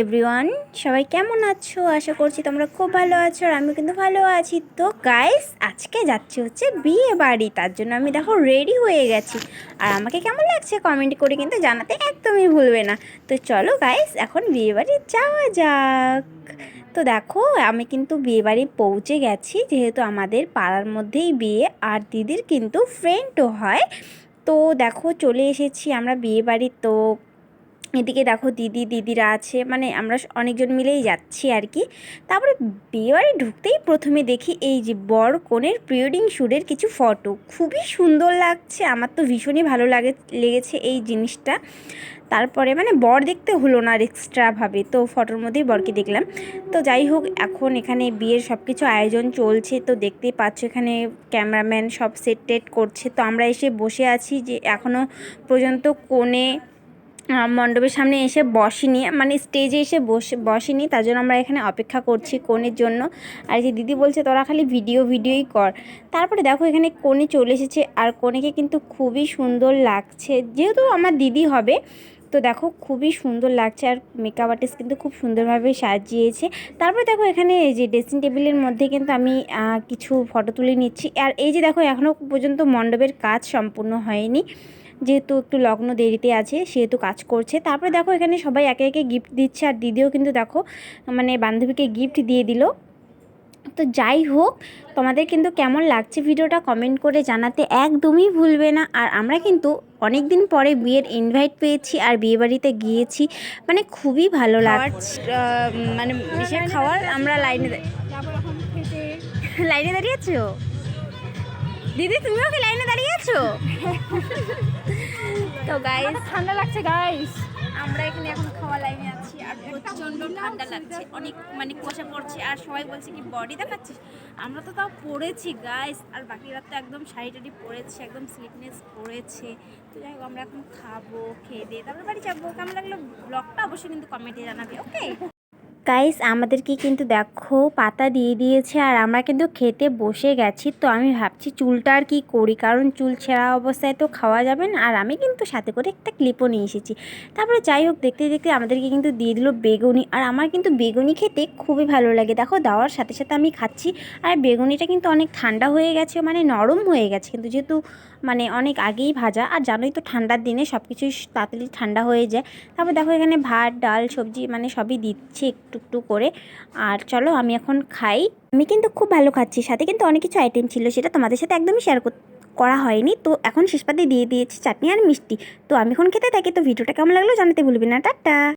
Everyone, সবাই কেমন আছো? আশা করছি তোমরা খুব ভালো আছো আর আমি কিন্তু ভালো আছি। তো গাইস, আজকে যাচ্ছি হচ্ছে বিয়ে বাড়ি, তার জন্য আমি দেখো রেডি হয়ে গেছি। আর আমাকে কেমন লাগছে কমেন্ট করে কিন্তু জানাতে একদমই ভুলবে না। তো চলো গাইস, এখন বিয়ে বাড়ি যাওয়া যাক। তো দেখো, আমি কিন্তু বিয়ে বাড়ি পৌঁছে গেছি, যেহেতু আমাদের পাড়ার মধ্যেই বিয়ে আর দিদির কিন্তু ফ্রেন্ডও হয়। তো দেখো চলে এসেছি আমরা বিয়ে বাড়ি। তো এদিকে দেখো দিদিরা আছে, মানে আমরা অনেকজন মিলেই যাচ্ছি আর কি। তারপরে বিয়েবাড়ি ঢুকতেই প্রথমে দেখি এই যে বর কনের প্রি ওয়েডিং শ্যুটের কিছু ফটো, খুবই সুন্দর লাগছে। আমার তো ভীষণই ভালো লেগেছে এই জিনিসটা। তারপরে মানে বর দেখতে হলো না আর এক্সট্রাভাবে, তো ফটোর মধ্যেই বরকে দেখলাম। তো যাই হোক, এখন এখানে বিয়ের সব কিছু আয়োজন চলছে। তো দেখতেই পাচ্ছ এখানে ক্যামেরাম্যান সব সেট টেট করছে। তো আমরা এসে বসে আছি, যে এখনও পর্যন্ত কনে মণ্ডপের সামনে এসে বসেনি, মানে স্টেজে এসে বসেনি, তার জন্য আমরা এখানে অপেক্ষা করছি কনের জন্য। আর যে দিদি বলছে তোরা খালি ভিডিওই কর। তারপরে দেখো এখানে কনে চলে এসেছে, আর কনেকে কিন্তু খুবই সুন্দর লাগছে, যেহেতু আমার দিদি হবে। তো দেখো খুবই সুন্দর লাগছে, আর মেকআপ আর্টিস্ট কিন্তু খুব সুন্দরভাবে সাজিয়েছে। তারপরে দেখো এখানে এই যে ড্রেসিং টেবিলের মধ্যে কিন্তু আমি কিছু ফটো তুলে নিচ্ছি। আর এই যে দেখো, এখনও পর্যন্ত মণ্ডপের কাজ সম্পূর্ণ হয়নি, যেহেতু একটু লগ্ন দেরিতে আছে সেহেতু কাজ করছে। তারপরে দেখো এখানে সবাই একে একে গিফট দিচ্ছে, আর দিদিও কিন্তু দেখো মানে বান্ধবীকে গিফট দিয়ে দিল। তো যাই হোক, তোমাদের কিন্তু কেমন লাগছে ভিডিওটা কমেন্ট করে জানাতে একদমই ভুলবে না। আর আমরা কিন্তু অনেক দিন পরে বিয়ের ইনভাইট পেয়েছি আর বিয়ে বাড়িতে গিয়েছি, মানে খুবই ভালো লাগছে। মানে বিশেষ খাওয়ার আমরা লাইনে দাঁড়িয়েছো দিদি, তুমিও কি লাইনে দাঁড়িয়েছো? তো গাইস, ঠান্ডা লাগছে গাইস, আমরা এখানে এখন খাওয়া লাইনে আছি আর প্রচণ্ড ঠান্ডা লাগছে, অনেক মানে কুয়াশা পড়ছে। আর সবাই বলছে কি বডি দেখাচ্ছিস, আমরা তো তাও পরেছি গাইস। আর বাকিরা তো একদম শাড়ি টাড়ি পরেছে, একদম স্লিপনেস পরেছে। তো যাই হোক, আমরা এখন খাবো, খেয়ে দিয়ে তারপর বাড়ি যাবো। কেমন লাগলো ব্লগটা অবশ্যই কিন্তু কমেন্টে জানাবে, ওকে গাইস। আমাদেরকে কিন্তু দেখো পাতা দিয়ে দিয়েছে আর আমরা কিন্তু খেতে বসে গেছি। তো আমি ভাবছি চুলটা আর কি করি, কারণ চুল ছেঁড়া অবস্থায় তো খাওয়া যাবে না। আর আমি কিন্তু সাথে করে একটা ক্লিপও নিয়ে এসেছি। তারপরে যাই হোক, দেখতে দেখতে আমাদেরকে কিন্তু দিয়ে দিল বেগুনি। আর আমার কিন্তু বেগুনি খেতে খুবই ভালো লাগে। দেখো দেওয়ার সাথে সাথে আমি খাচ্ছি। আর বেগুনিটা কিন্তু অনেক ঠান্ডা হয়ে গেছে, মানে নরম হয়ে গেছে, কিন্তু যেহেতু মানে অনেক আগেই ভাজা, আর জানোই তো ঠান্ডার দিনে সব কিছুই তাড়াতাড়ি ঠান্ডা হয়ে যায়। তারপর দেখো এখানে ভাত ডাল সবজি মানে সবই দিচ্ছে একটু একটু করে। আর চলো আমি এখন খাই। আমি কিন্তু খুব ভালো খাচ্ছি, সাথে কিন্তু অনেক কিছু আইটেম ছিল, সেটা তোমাদের সাথে একদমই শেয়ার করা হয়নি। তো এখন শেষ পাতে দিয়ে দিয়েছি চাটনি আর মিষ্টি। তো আমি এখন খেতে থাকি। তো ভিডিওটা কেমন লাগলো জানাতে ভুলবি না। টাটা।